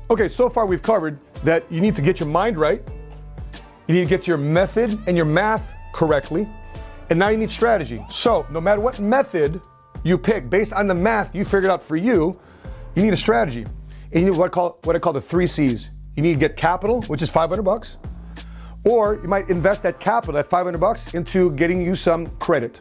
Okay, so far we've covered that you need to get your mind right, you need to get your method and your math correctly, and now you need strategy. So no matter what method you pick, based on the math you figured out for you, you need a strategy. And you need what I call the 3 C's. You need to get capital, which is $500, or you might invest that capital, that $500, into getting you some credit.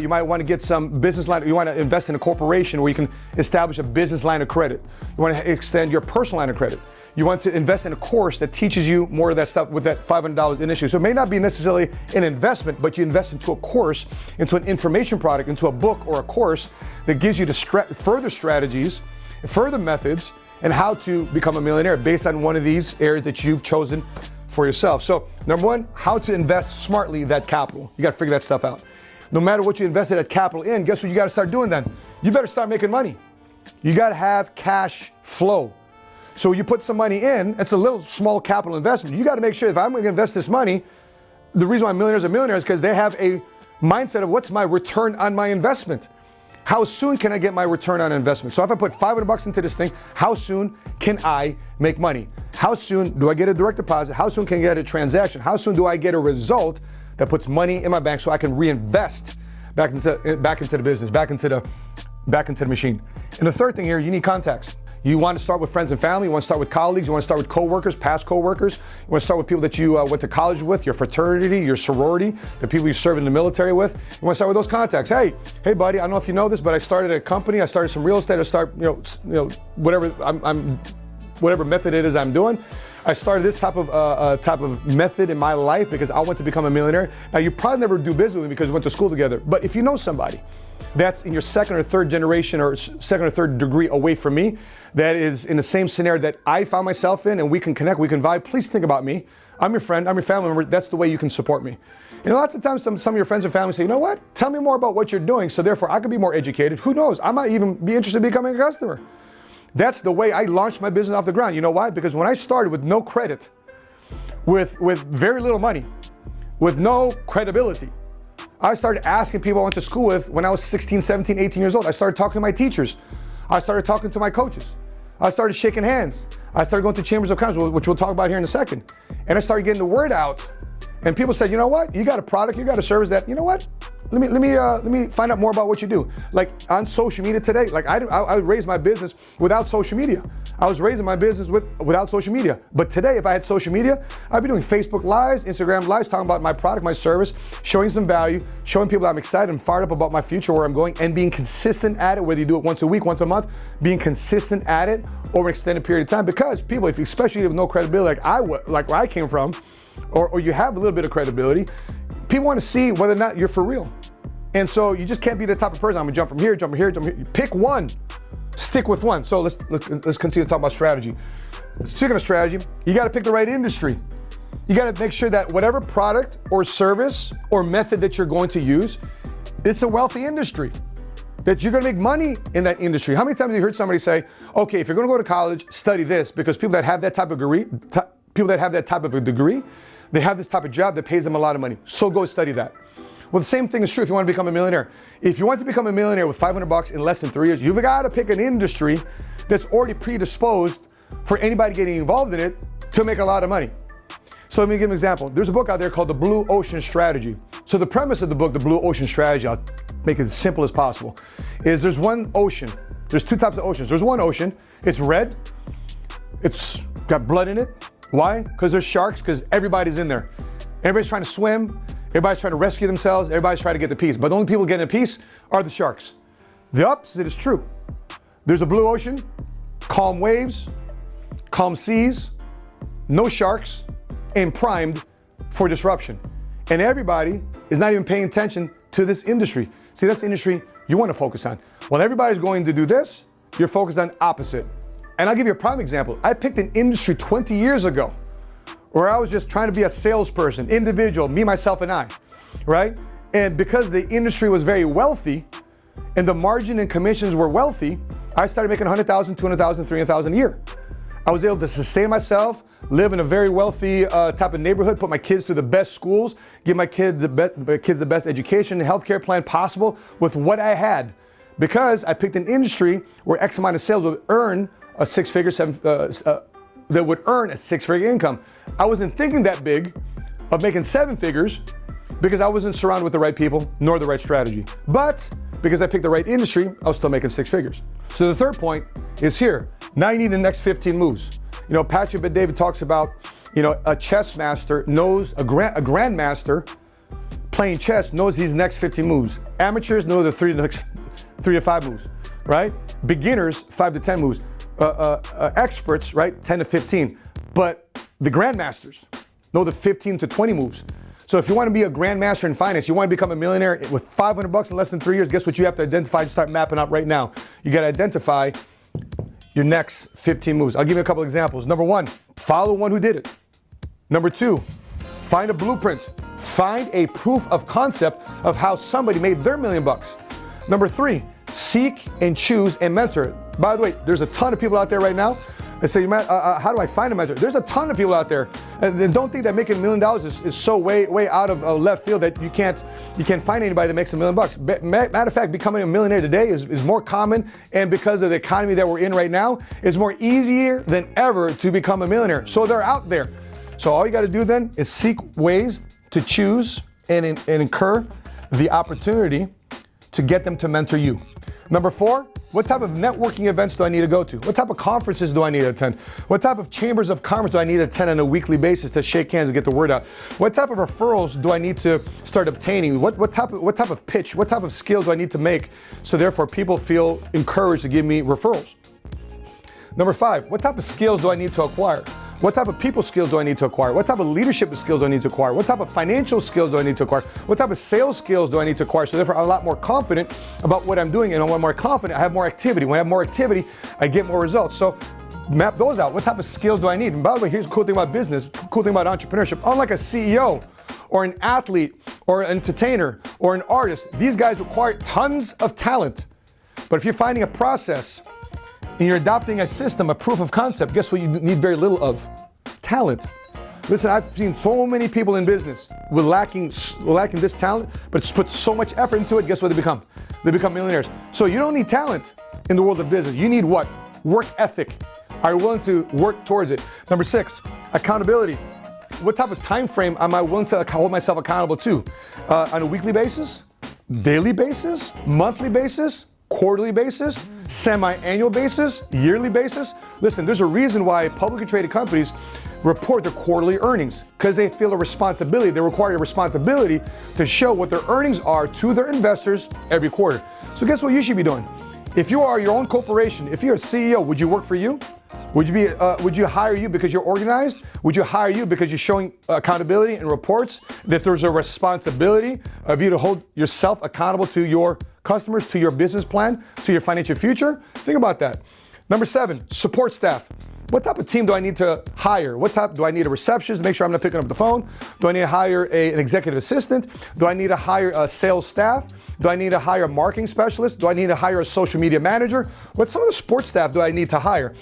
You might want to get some business line. You want to invest in a corporation where you can establish a business line of credit. You want to extend your personal line of credit. You want to invest in a course that teaches you more of that stuff with that $500 initially. So it may not be necessarily an investment, but you invest into a course, into an information product, into a book or a course that gives you the further strategies, further methods, and how to become a millionaire based on one of these areas that you've chosen for yourself. So number one, how to invest smartly that capital. You got to figure that stuff out. No matter what you invested that capital in, guess what you got to start doing then? You better start making money. You got to have cash flow. So you put some money in, it's a little small capital investment. You got to make sure if I'm going to invest this money, the reason why millionaires are millionaires is because they have a mindset of what's my return on my investment? How soon can I get my return on investment? So if I put $500 into this thing, how soon can I make money? How soon do I get a direct deposit? How soon can I get a transaction? How soon do I get a result that puts money in my bank so I can reinvest back into the business, back into the machine? And the third thing here, you need contacts. You want to start with friends and family. You want to start with colleagues. You want to start with coworkers, past coworkers. You want to start with people that you went to college with, your fraternity, your sorority, the people you served in the military with. You want to start with those contacts. Hey, buddy, I don't know if you know this, but I started a company. I started some real estate. I start, whatever whatever method it is I'm doing. I started this type of method in my life because I want to become a millionaire. Now, you probably never do business with me because we went to school together. But if you know somebody that's in your second or third generation or second or third degree away from me, that is in the same scenario that I found myself in, and we can connect, we can vibe, please think about me. I'm your friend, I'm your family member. That's the way you can support me. And lots of times some of your friends and family say, you know what? Tell me more about what you're doing so therefore I could be more educated. Who knows? I might even be interested in becoming a customer. That's the way I launched my business off the ground. You know why? Because when I started with no credit, with very little money, with no credibility, I started asking people I went to school with when I was 16, 17, 18 years old. I started talking to my teachers. I started talking to my coaches. I started shaking hands. I started going to chambers of commerce, which we'll talk about here in a second. And I started getting the word out. And people said, you know what? You got a product, you got a service that, you know what? Let me find out more about what you do. Like on social media today, like I raised my business without social media. I was raising my business without social media. But today, if I had social media, I'd be doing Facebook Lives, Instagram Lives, talking about my product, my service, showing some value, showing people that I'm excited and fired up about my future, where I'm going, and being consistent at it, whether you do it once a week, once a month, being consistent at it over an extended period of time. Because people, if you, especially if you have no credibility, like where I came from, or you have a little bit of credibility, people want to see whether or not you're for real. And so you just can't be the type of person, I'm gonna jump from here, jump from here, jump from here. Pick one, stick with one. So let's continue to talk about strategy. Speaking of strategy, you gotta pick the right industry. You gotta make sure that whatever product or service or method that you're going to use, it's a wealthy industry, that you're gonna make money in that industry. How many times have you heard somebody say, okay, if you're gonna go to college, study this, because people that have that type of degree, they have this type of job that pays them a lot of money. So go study that. Well, the same thing is true if you want to become a millionaire. If you want to become a millionaire with $500 in less than 3 years, you've got to pick an industry that's already predisposed for anybody getting involved in it to make a lot of money. So let me give you an example. There's a book out there called The Blue Ocean Strategy. So the premise of the book, The Blue Ocean Strategy, I'll make it as simple as possible, is there's one ocean. There's two types of oceans. There's one ocean, it's red, it's got blood in it. Why? Because there's sharks, because everybody's in there. Everybody's trying to swim. Everybody's trying to rescue themselves. Everybody's trying to get the peace. But the only people getting the peace are the sharks. The opposite is true. There's a blue ocean, calm waves, calm seas, no sharks, and primed for disruption. And everybody is not even paying attention to this industry. See, that's the industry you want to focus on. When everybody's going to do this, you're focused on opposite. And I'll give you a prime example. I picked an industry 20 years ago where I was just trying to be a salesperson, individual, me, myself, and I, right? And because the industry was very wealthy and the margin and commissions were wealthy, I started making $100,000, $200,000, $300,000 a year. I was able to sustain myself, live in a very wealthy type of neighborhood, put my kids through the best schools, give my kids the best education and healthcare plan possible with what I had. Because I picked an industry where X amount of sales would earn a six-figure, that would earn a six-figure income. I wasn't thinking that big of making seven figures because I wasn't surrounded with the right people nor the right strategy. But because I picked the right industry, I was still making six figures. So the third point is here. Now you need the next 15 moves. You know, Patrick Bet-David talks about, you know, a chess master knows, a grandmaster playing chess knows these next 15 moves. Amateurs know the three to five moves, right? Beginners, 5 to 10 moves. Experts, right, 10 to 15. But the grandmasters know the 15 to 20 moves. So if you want to be a grandmaster in finance, you want to become a millionaire with $500 in less than 3 years, guess what you have to identify and start mapping out right now? You got to identify your next 15 moves. I'll give you a couple examples. Number one, follow one who did it. Number two, find a blueprint. Find a proof of concept of how somebody made their $1 million. Number three, seek and choose a mentor. By the way, there's a ton of people out there right now that say, how do I find a mentor? There's a ton of people out there. And don't think that making $1 million is so way out of left field that you can't find anybody that makes $1 million. Matter of fact, becoming a millionaire today is more common, and because of the economy that we're in right now, it's more easier than ever to become a millionaire. So they're out there. So all you got to do then is seek ways to choose and incur the opportunity to get them to mentor you. Number four, what type of networking events do I need to go to? What type of conferences do I need to attend? What type of chambers of commerce do I need to attend on a weekly basis to shake hands and get the word out? What type of referrals do I need to start obtaining? What type of pitch, what type of skills do I need to make so therefore people feel encouraged to give me referrals? Number five, what type of skills do I need to acquire? What type of people skills do I need to acquire? What type of leadership skills do I need to acquire? What type of financial skills do I need to acquire? What type of sales skills do I need to acquire? So therefore, I'm a lot more confident about what I'm doing, and when I'm more confident, I have more activity. When I have more activity, I get more results. So map those out. What type of skills do I need? And by the way, here's the cool thing about business, cool thing about entrepreneurship. Unlike a CEO or an athlete or an entertainer or an artist, these guys require tons of talent. But if you're finding a process and you're adopting a system, a proof of concept, guess what you need very little of? Talent. Listen, I've seen so many people in business with lacking this talent, but it's put so much effort into it, guess what they become? They become millionaires. So you don't need talent in the world of business. You need what? Work ethic. Are you willing to work towards it? Number six, accountability. What type of time frame am I willing to hold myself accountable to? On a weekly basis? Daily basis? Monthly basis? Quarterly basis, semi-annual basis, yearly basis. Listen, there's a reason why publicly traded companies report their quarterly earnings, because they feel a responsibility. They require a responsibility to show what their earnings are to their investors every quarter. So guess what you should be doing? If you are your own corporation, if you're a CEO, would you work for you? Would you hire you because you're organized? Would you hire you because you're showing accountability and reports that there's a responsibility of you to hold yourself accountable to your customers, to your business plan, to your financial future? Think about that. Number seven, support staff. What type of team do I need to hire? What type, do I need a receptionist to make sure I'm not picking up the phone? Do I need to hire an executive assistant? Do I need to hire a sales staff? Do I need to hire a marketing specialist? Do I need to hire a social media manager? What some of the support staff do I need to hire?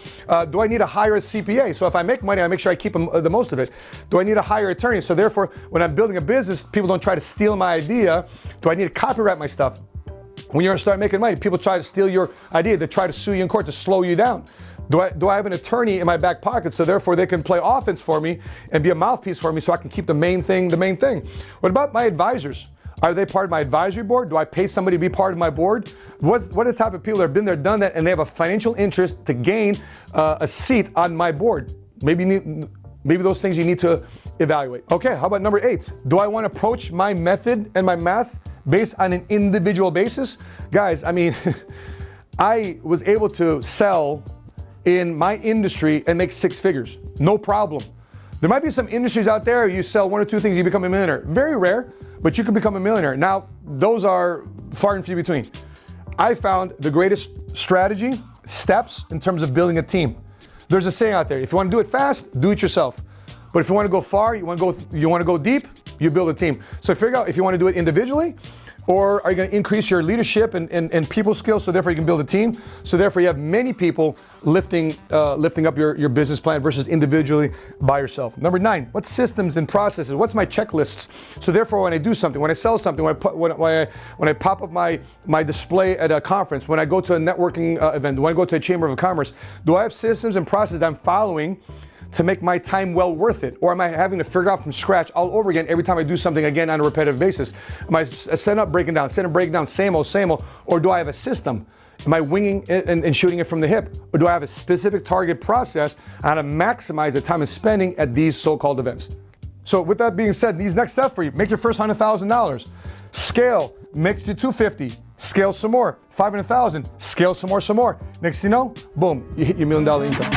Do I need to hire a CPA? So if I make money, I make sure I keep the most of it. Do I need to hire attorneys? So therefore, when I'm building a business, people don't try to steal my idea. Do I need to copyright my stuff? When you're gonna start making money, people try to steal your idea. They try to sue you in court to slow you down. Do I have an attorney in my back pocket so therefore they can play offense for me and be a mouthpiece for me so I can keep the main thing the main thing? What about my advisors? Are they part of my advisory board? Do I pay somebody to be part of my board? What are the type of people that have been there, done that, and they have a financial interest to gain a seat on my board? Maybe those things you need to evaluate. Okay, how about number 8? Do I want to approach my method and my math based on an individual basis? Guys, I mean, I was able to sell in my industry and make 6 figures, no problem. There might be some industries out there, you sell 1 or 2 things, you become a millionaire. Very rare, but you can become a millionaire. Now, those are far and few between. I found the greatest strategy, steps in terms of building a team. There's a saying out there, if you want to do it fast, do it yourself. But if you want to go far, you want to go deep, you build a team. So figure out if you want to do it individually, Or are you going to increase your leadership and people skills so therefore you can build a team? So therefore you have many people lifting up your business plan versus individually by yourself. Number 9, what systems and processes? What's my checklists? So therefore when I do something, when I sell something, when I pop up my display at a conference, when I go to a networking event, when I go to a chamber of commerce, do I have systems and processes I'm following to make my time well worth it? Or am I having to figure out from scratch all over again every time I do something again on a repetitive basis? Am I setting up, breaking down, same old, or do I have a system? Am I winging it and shooting it from the hip? Or do I have a specific target process on how to maximize the time I'm spending at these so-called events? So with that being said, these next steps for you: make your first $100,000, scale, make it to 250, scale some more, 500,000, scale some more. Next thing you know, boom, you hit your $1 million income.